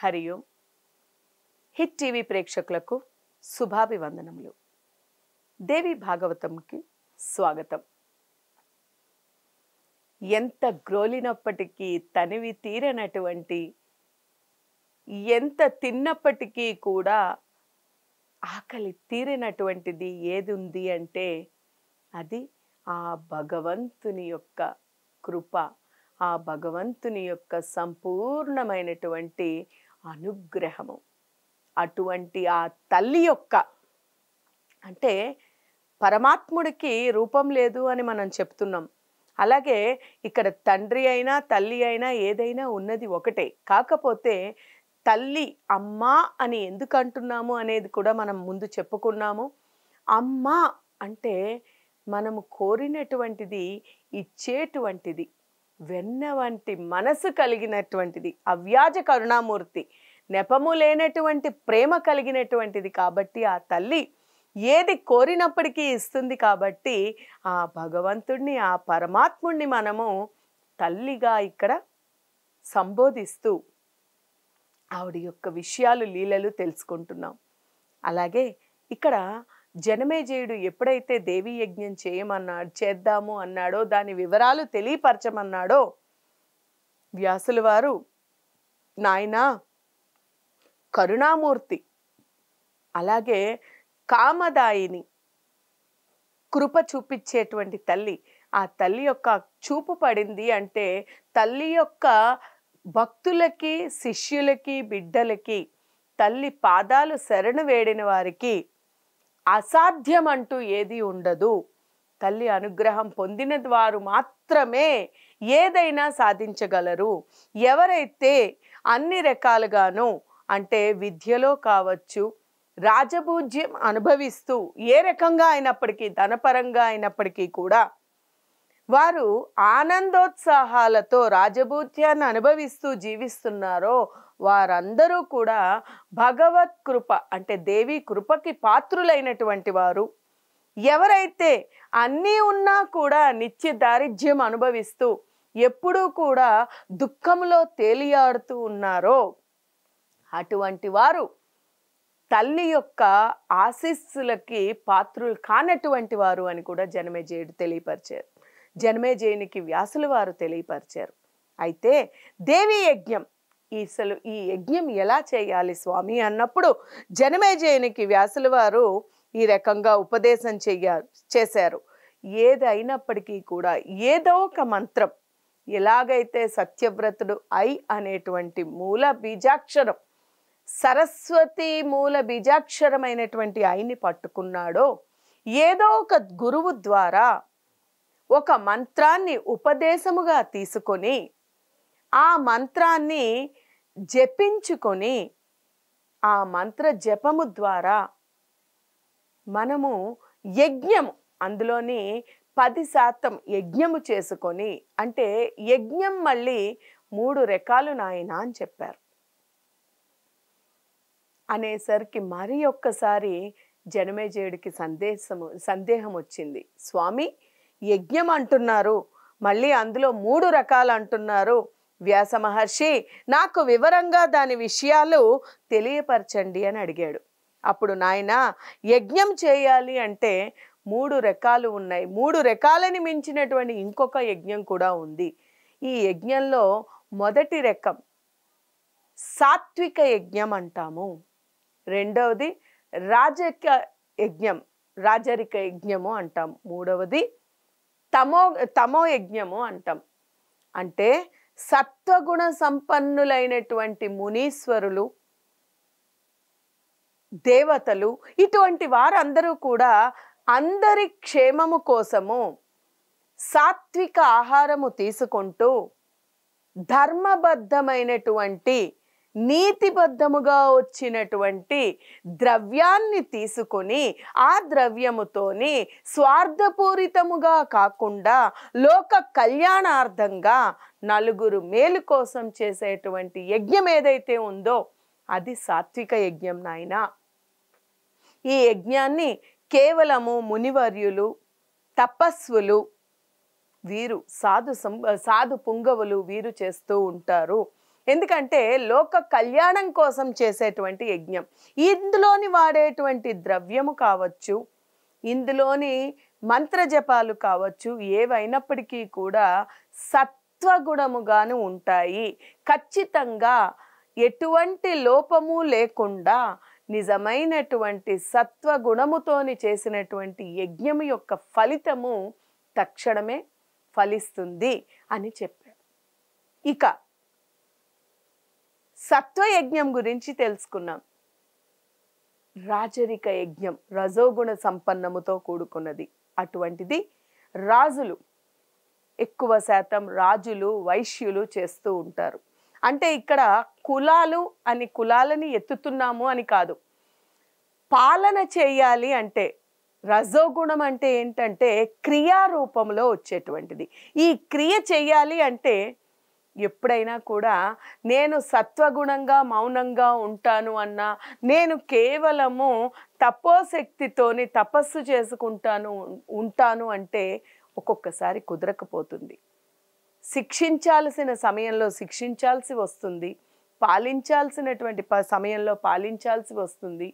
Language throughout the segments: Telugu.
హరి ఓం. హిట్ టీవీ ప్రేక్షకులకు శుభాభివందనములు. దేవి భాగవతంకి స్వాగతం. ఎంత గ్రోలినప్పటికీ తనివి తీరనటువంటి, ఎంత తిన్నప్పటికీ కూడా ఆకలి తీరినటువంటిది ఏది ఉంది అంటే అది ఆ భగవంతుని యొక్క కృప, ఆ భగవంతుని యొక్క సంపూర్ణమైనటువంటి అనుగ్రహము. అటువంటి ఆ తల్లి యొక్క, అంటే పరమాత్ముడికి రూపం లేదు అని మనం చెప్తున్నాం. అలాగే ఇక్కడ తండ్రి అయినా తల్లి అయినా ఏదైనా ఉన్నది ఒకటే. కాకపోతే తల్లి అమ్మ అని ఎందుకు అంటున్నాము అనేది కూడా మనం ముందు చెప్పుకున్నాము. అమ్మ అంటే మనము కోరినటువంటిది ఇచ్చేటువంటిది, వెన్న వంటి మనసు కలిగినటువంటిది, అవ్యాజ కరుణామూర్తి, నెపము లేనటువంటి ప్రేమ కలిగినటువంటిది. కాబట్టి ఆ తల్లి ఏది కోరినప్పటికీ ఇస్తుంది. కాబట్టి ఆ భగవంతుణ్ణి, ఆ పరమాత్ముణ్ణి మనము తల్లిగా ఇక్కడ సంబోధిస్తూ ఆవిడ యొక్క విషయాలు, లీలలు తెలుసుకుంటున్నాం. అలాగే ఇక్కడ జనమేజయుడు ఎప్పుడైతే దేవీ యజ్ఞం చేద్దాము అన్నాడో, దాని వివరాలు తెలియపరచమన్నాడో, వ్యాసుల వారు నాయనా కరుణామూర్తి, అలాగే కామదాయిని, కృప చూపించేటువంటి తల్లి, ఆ తల్లి యొక్క చూపు పడింది అంటే తల్లి యొక్క భక్తులకి, శిష్యులకి, బిడ్డలకి తల్లి పాదాలు శరణు వేడిన వారికి అసాధ్యం అంటూ ఏది ఉండదు. తల్లి అనుగ్రహం పొందిన వారు మాత్రమే ఏదైనా సాధించగలరు. ఎవరైతే అన్ని రకాలుగాను, అంటే విద్యలో కావచ్చు, రాజభూజ్యం అనుభవిస్తూ ఏ రకంగా అయినప్పటికీ, ధనపరంగా అయినప్పటికీ కూడా వారు ఆనందోత్సాహాలతో రాజభూజ్యాన్ని అనుభవిస్తూ జీవిస్తున్నారో వారందరూ కూడా భగవత్ కృప, అంటే దేవి కృపకి పాత్రులైనటువంటి వారు. ఎవరైతే అన్నీ ఉన్నా కూడా నిత్య దారిద్ర్యం అనుభవిస్తూ ఎప్పుడూ కూడా దుఃఖంలో తేలియాడుతూ ఉన్నారో అటువంటి వారు తల్లి యొక్క ఆశీస్సులకి పాత్రులు కానటువంటి వారు అని కూడా జనమేజయుడు తెలియపరిచారు. జనమేజయునికి వ్యాసుల వారు తెలియపరిచారు. అయితే దేవీ యజ్ఞం, అసలు ఈ యజ్ఞం ఎలా చేయాలి స్వామి అన్నప్పుడు జనమేజయునికి వ్యాసుల వారు ఈ రకంగా ఉపదేశం చేశారు. ఏదైనప్పటికీ కూడా ఏదో ఒక మంత్రం, ఎలాగైతే సత్యవ్రతుడు ఐ అనేటువంటి మూల బీజాక్షరం, సరస్వతి మూల బీజాక్షరమైనటువంటి ఐని పట్టుకున్నాడో, ఏదో ఒక గురువు ద్వారా ఒక మంత్రాన్ని ఉపదేశముగా తీసుకొని ఆ మంత్రాన్ని జపించుకొని ఆ మంత్ర జపము ద్వారా మనము యజ్ఞము, అందులోని 10% యజ్ఞము చేసుకొని, అంటే యజ్ఞం మళ్ళీ 3 రకాలు నాయనా అని చెప్పారు. అనేసరికి మరి ఒక్కసారి జనమేజయుడికి సందేహం వచ్చింది. స్వామి, యజ్ఞం అంటున్నారు, మళ్ళీ అందులో 3 రకాలు అంటున్నారు. వ్యాస మహర్షి, నాకు వివరంగా దాని విషయాలు తెలియపరచండి అని అడిగాడు. అప్పుడు నాయనా, యజ్ఞం చేయాలి అంటే 3 రకాలు ఉన్నాయి. 3 రకాలని మించినటువంటి ఇంకొక యజ్ఞం కూడా ఉంది. ఈ యజ్ఞంలో మొదటి రకం సాత్విక యజ్ఞం అంటాము. రెండవది రాజరిక యజ్ఞము అంటాం. మూడవది తమో యజ్ఞము అంటాం. అంటే సత్వగుణ సంపన్నులైనటువంటి మునీశ్వరులు, దేవతలు, ఇటువంటి వారందరూ కూడా అందరి క్షేమము కోసము సాత్విక ఆహారము తీసుకుంటూ ధర్మబద్ధమైనటువంటి, నీతిబద్ధముగా వచ్చినటువంటి ద్రవ్యాన్ని తీసుకొని ఆ ద్రవ్యముతోని స్వార్థపూరితముగా కాకుండా లోక కళ్యాణార్థంగా నలుగురు మేలు కోసం చేసేటువంటి యజ్ఞం ఏదైతే ఉందో అది సాత్విక యజ్ఞం నాయనా. ఈ యజ్ఞాన్ని కేవలము మునివర్యులు, తపస్సులు, వీరు సాధు పుంగవులు వీరు చేస్తూ ఉంటారు. ఎందుకంటే లోక కళ్యాణం కోసం చేసేటువంటి యజ్ఞం. ఇందులోని వాడేటువంటి ద్రవ్యము కావచ్చు, ఇందులోని మంత్ర జపాలు కావచ్చు, ఏవైనప్పటికీ కూడా సత్వగుణముగాను ఉంటాయి. ఖచ్చితంగా ఎటువంటి లోపము లేకుండా నిజమైనటువంటి సత్వగుణముతోని చేసినటువంటి యజ్ఞము యొక్క ఫలితము తక్షణమే ఫలిస్తుంది అని చెప్పారు. ఇక సత్వయజ్ఞం గురించి తెలుసుకున్నాం. రాజరిక యజ్ఞం రజోగుణ సంపన్నముతో కూడుకున్నది. అటువంటిది రాజులు, ఎక్కువ శాతం రాజులు, వైశ్యులు చేస్తూ ఉంటారు. అంటే ఇక్కడ కులాలు అని కులాలని ఎత్తుతున్నాము అని కాదు. పాలన చేయాలి అంటే రజోగుణం అంటే ఏంటంటే క్రియారూపంలో వచ్చేటువంటిది. ఈ క్రియ చేయాలి అంటే ఎప్పుడైనా కూడా నేను సత్వగుణంగా మౌనంగా ఉంటాను అన్నా, నేను కేవలము తపోశక్తితోని తపస్సు ఉంటాను అంటే ఒక్కొక్కసారి కుదరకపోతుంది. శిక్షించాల్సిన సమయంలో శిక్షించాల్సి వస్తుంది, పాలించాల్సినటువంటి సమయంలో పాలించాల్సి వస్తుంది,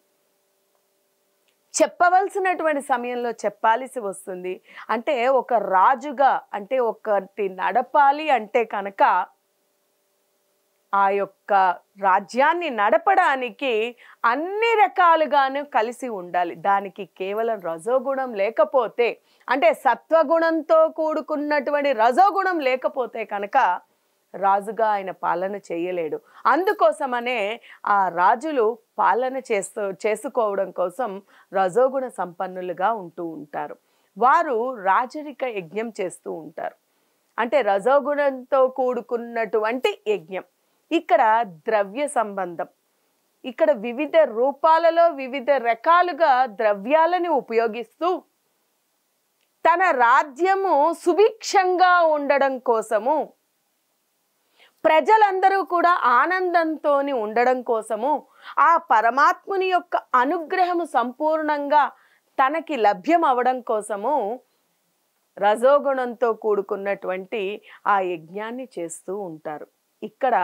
చెప్పవలసినటువంటి సమయంలో చెప్పాల్సి వస్తుంది. అంటే ఒక రాజుగా అంటే ఒకటి నడపాలి అంటే కనుక ఆ యొక్క రాజ్యాన్ని నడపడానికి అన్ని రకాలుగాను కలిసి ఉండాలి. దానికి కేవలం రజోగుణం లేకపోతే, అంటే సత్వగుణంతో కూడుకున్నటువంటి రజోగుణం లేకపోతే కనుక రాజుగా ఆయన పాలన చేయలేడు. అందుకోసమనే ఆ రాజులు పాలన చేసుకోవడం కోసం రజోగుణ సంపన్నులుగా ఉంటూ ఉంటారు. వారు రాజరిక యజ్ఞం చేస్తూ ఉంటారు. అంటే రజోగుణంతో కూడుకున్నటువంటి యజ్ఞం. ఇక్కడ ద్రవ్య సంబంధం, ఇక్కడ వివిధ రూపాలలో వివిధ రకాలుగా ద్రవ్యాలను ఉపయోగిస్తూ తన రాజ్యము సుభిక్షంగా ఉండడం కోసము, ప్రజలందరూ కూడా ఆనందంతో ఉండడం కోసము, ఆ పరమాత్ముని యొక్క అనుగ్రహము సంపూర్ణంగా తనకి లభ్యం అవడం కోసము రజోగుణంతో కూడుకున్నటువంటి ఆ యజ్ఞాన్ని చేస్తూ ఉంటారు. ఇక్కడ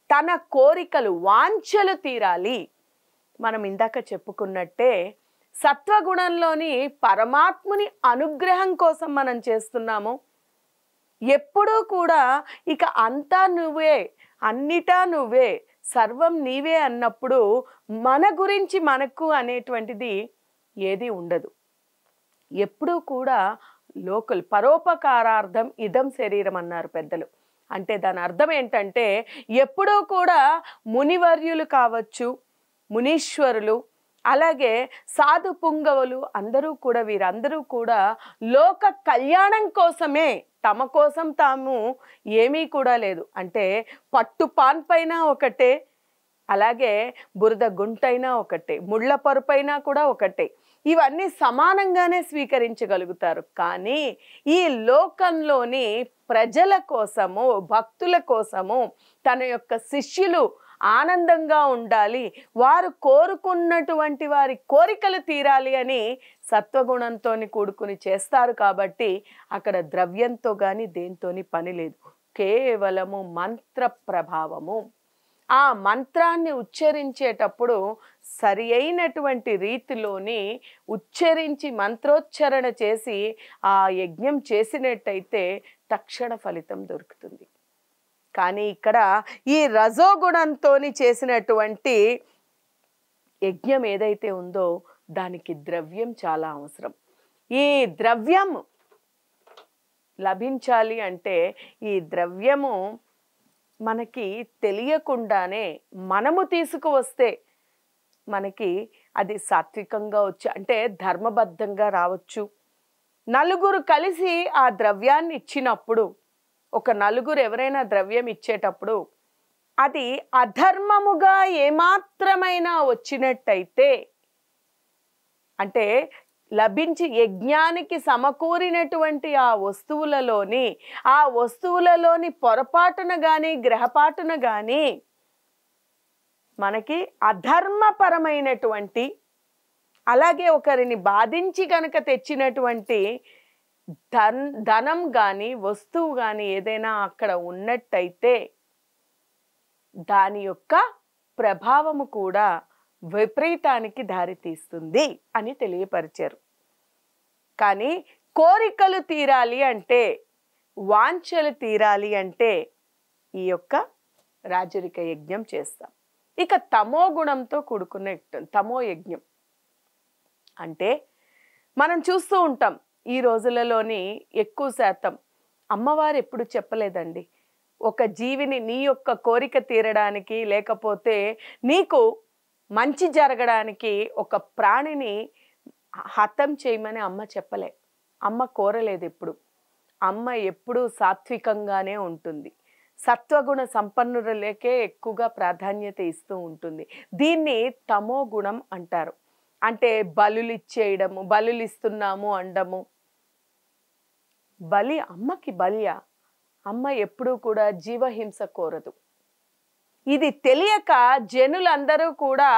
తన కోరికలు, వాంఛలు తీరాలి. మనం ఇందాక చెప్పుకున్నట్టే సత్వగుణంలోని పరమాత్ముని అనుగ్రహం కోసం మనం చేస్తున్నాము. ఎప్పుడూ కూడా ఇక అంతా నువ్వే, అన్నిటా నువ్వే, సర్వం నీవే అన్నప్పుడు మన గురించి మనకు అనేటువంటిది ఏది ఉండదు. ఎప్పుడూ కూడా లోకల్ పరోపకారార్థం ఇదం శరీరం అన్నారు పెద్దలు. అంటే దాని అర్థం ఏంటంటే ఎప్పుడూ కూడా మునివర్యులు కావచ్చు, మునీశ్వరులు, అలాగే సాధు పుంగవులు అందరూ కూడా, వీరందరూ కూడా లోక కళ్యాణం కోసమే, తమ కోసం తాము ఏమీ కూడా లేదు. అంటే పట్టు పాన్ పైన ఒకటే, అలాగే బురద గుంటైనా ఒకటే, ముళ్ళ పరుపైనా కూడా ఒకటే, ఇవన్నీ సమానంగానే స్వీకరించగలుగుతారు. కానీ ఈ లోకంలోని ప్రజల కోసము, భక్తుల కోసము, తన యొక్క శిష్యులు ఆనందంగా ఉండాలి, వారు కోరుకున్నటువంటి వారి కోరికలు తీరాలి అని సత్వగుణంతో కూడుకుని చేస్తారు. కాబట్టి అక్కడ ద్రవ్యంతో కానీ దేంతోని పని లేదు, కేవలము మంత్ర ప్రభావము. ఆ మంత్రాన్ని ఉచ్చరించేటప్పుడు సరి అయినటువంటి రీతిలోని ఉచ్చరించి మంత్రోచ్చరణ చేసి ఆ యజ్ఞం చేసినట్టయితే తక్షణ ఫలితం దొరుకుతుంది. కానీ ఇక్కడ ఈ రజోగుణంతో చేసినటువంటి యజ్ఞం ఏదైతే ఉందో దానికి ద్రవ్యం చాలా అవసరం. ఈ ద్రవ్యం లభించాలి అంటే ఈ ద్రవ్యము మనకి తెలియకుండానే మనము తీసుకువస్తే మనకి అది సాత్వికంగా వచ్చి, అంటే ధర్మబద్ధంగా రావచ్చు. నలుగురు కలిసి ఆ ద్రవ్యాన్ని ఇచ్చినప్పుడు, ఒక నలుగురు ఎవరైనా ద్రవ్యం ఇచ్చేటప్పుడు అది అధర్మముగా ఏమాత్రమైనా వచ్చినట్టయితే, అంటే లభించి యజ్ఞానికి సమకూరినటువంటి ఆ వస్తువులలోని పొరపాటున కానీ గ్రహపాటున కానీ మనకి అధర్మపరమైనటువంటి, అలాగే ఒకరిని బాధించి కనుక తెచ్చినటువంటి ధనం కానీ వస్తువు కానీ ఏదైనా అక్కడ ఉన్నట్టయితే దాని యొక్క ప్రభావము కూడా విపరీతానికి దారితీస్తుంది అని తెలియపరిచారు. కానీ కోరికలు తీరాలి అంటే, వాంఛలు తీరాలి అంటే ఈ యొక్క రాజరిక యజ్ఞం చేస్తాం. ఇక తమో గుణంతో కూడుకున్న యజ్ఞం, తమో యజ్ఞం అంటే మనం చూస్తూ ఉంటాం ఈ రోజులలోని ఎక్కువ శాతం అమ్మవారు ఎప్పుడు చెప్పలేదండి, ఒక జీవిని నీ యొక్క కోరిక తీరడానికి లేకపోతే నీకు మంచి జరగడానికి ఒక ప్రాణిని హతం చేయమని అమ్మ చెప్పలే. అమ్మ కోరలేదు ఎప్పుడు. అమ్మ ఎప్పుడూ సాత్వికంగానే ఉంటుంది. సత్వగుణ సంపన్నులకే ఎక్కువగా ప్రాధాన్యత ఇస్తూ ఉంటుంది. దీన్ని తమో గుణం అంటారు. అంటే బలులు ఇచ్చేయడము, బలులు ఇస్తున్నాము అనడము. బలి అమ్మకి బలియా? అమ్మ ఎప్పుడూ కూడా జీవహింస కోరదు. ఇది తెలియక జనులందరూ కూడా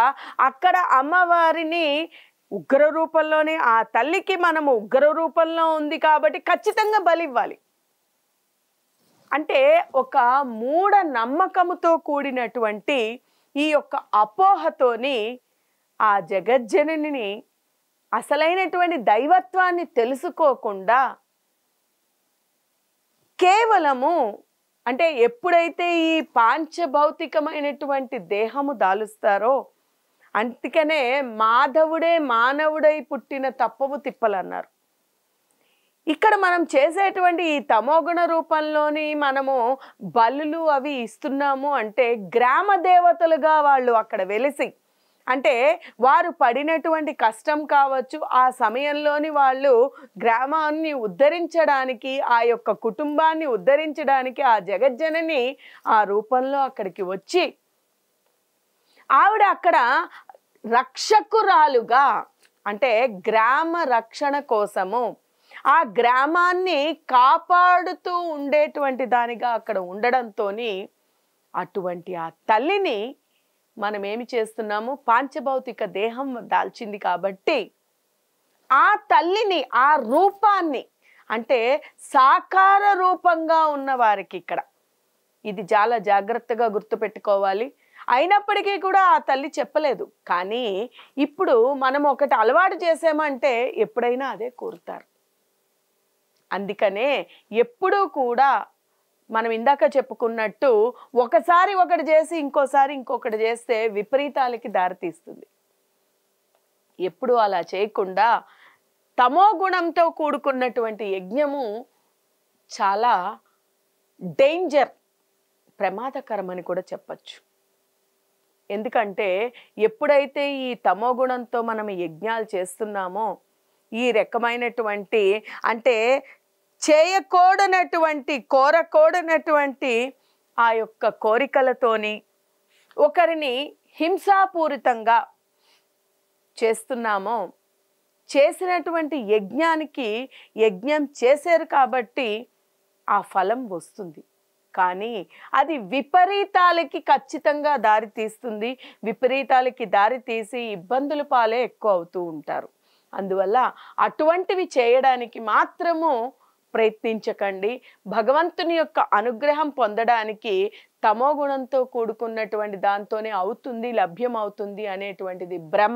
అక్కడ అమ్మవారిని ఉగ్ర రూపంలోనే, ఆ తల్లికి మనము ఉగ్ర రూపంలో ఉంది కాబట్టి ఖచ్చితంగా బలి ఇవ్వాలి అంటే ఒక మూఢ నమ్మకముతో కూడినటువంటి ఈ యొక్క అపోహతోని ఆ జగజ్జననిని అసలైనటువంటి దైవత్వాన్ని తెలుసుకోకుండా కేవలము అంటే ఎప్పుడైతే ఈ పాంచభౌతికమైనటువంటి దేహము దాలుస్తారో, అందుకనే మాధవుడే మానవుడై పుట్టిన తప్పవు తిప్పలు అన్నారు. ఇక్కడ మనం చేసేటువంటి ఈ తమోగుణ రూపంలోని మనము బలులు అవి ఇస్తున్నాము అంటే గ్రామ దేవతలుగా వాళ్ళు అక్కడ వెలిసి, అంటే వారు పడినటువంటి కష్టం కావచ్చు, ఆ సమయంలోని వాళ్ళు గ్రామాన్ని ఉద్ధరించడానికి, ఆ యొక్క కుటుంబాన్ని ఉద్ధరించడానికి ఆ జగజ్జనని ఆ రూపంలో అక్కడికి వచ్చి ఆవిడ అక్కడ రక్షకురాలుగా, అంటే గ్రామ రక్షణ కోసము ఆ గ్రామాన్ని కాపాడుతూ ఉండేటువంటి దానిగా అక్కడ ఉండడంతో అటువంటి ఆ తల్లిని మనం ఏమి చేస్తున్నాము, పాంచభౌతిక దేహం దాల్చింది కాబట్టి ఆ తల్లిని, ఆ రూపాన్ని, అంటే సాకార రూపంగా ఉన్న వారికి ఇక్కడ ఇది చాలా జాగ్రత్తగా గుర్తుపెట్టుకోవాలి. అయినప్పటికీ కూడా ఆ తల్లి చెప్పలేదు. కానీ ఇప్పుడు మనం ఒకటి అలవాటు చేసామంటే ఎప్పుడైనా అదే కోరుతారు. అందుకనే ఎప్పుడూ కూడా మనం ఇందాక చెప్పుకున్నట్టు ఒకసారి ఒకటి చేసి ఇంకోసారి ఇంకొకటి చేస్తే విపరీతాలకి దారితీస్తుంది. ఎప్పుడు అలా చేయకుండా తమో గుణంతో కూడుకున్నటువంటి యజ్ఞము చాలా డేంజర్, ప్రమాదకరమని కూడా చెప్పచ్చు. ఎందుకంటే ఎప్పుడైతే ఈ తమో గుణంతో మనం యజ్ఞాలు చేస్తున్నామో, ఈ రకమైనటువంటి అంటే చేయకూడనటువంటి, కోరకూడనటువంటి ఆ యొక్క కోరికలతోని ఒకరిని హింసాపూరితంగా చేస్తున్నామో, చేసినటువంటి యజ్ఞానికి యజ్ఞం చేశారు కాబట్టి ఆ ఫలం వస్తుంది. కానీ అది విపరీతాలకి ఖచ్చితంగా దారి తీస్తుంది. విపరీతాలకి దారి తీసి ఇబ్బందుల పాలే ఎక్కువ అవుతూ ఉంటారు. అందువల్ల అటువంటివి చేయడానికి మాత్రము ప్రయత్నించకండి. భగవంతుని యొక్క అనుగ్రహం పొందడానికి తమో గుణంతో కూడుకున్నటువంటి దాంతోనే అవుతుంది, లభ్యం అవుతుంది అనేటువంటిది భ్రమ.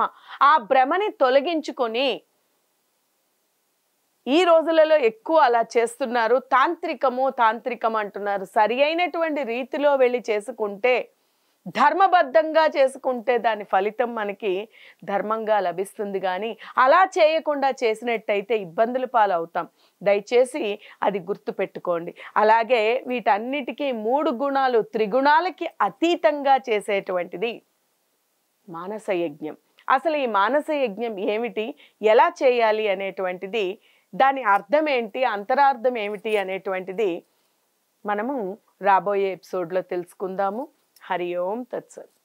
ఆ భ్రమని తొలగించుకొని ఈ రోజులలో ఎక్కువ అలా చేస్తున్నారు. తాంత్రికం అంటున్నారు. సరి అయినటువంటి రీతిలో వెళ్ళి చేసుకుంటే, ధర్మబద్ధంగా చేసుకుంటే దాని ఫలితం మనకి ధర్మంగా లభిస్తుంది. కానీ అలా చేయకుండా చేసినట్టయితే ఇబ్బందుల పాలవుతాం. దయచేసి అది గుర్తు పెట్టుకోండి. అలాగే వీటన్నిటికీ 3 గుణాలు, త్రిగుణాలకి అతీతంగా చేసేటువంటిది మానస యజ్ఞం. అసలు ఈ మానస యజ్ఞం ఏమిటి, ఎలా చేయాలి అనేటువంటిది, దాని అర్థం ఏంటి, అంతరార్థం ఏమిటి అనేటువంటిది మనము రాబోయే ఎపిసోడ్లో తెలుసుకుందాము. హరి ఓం తత్సత్.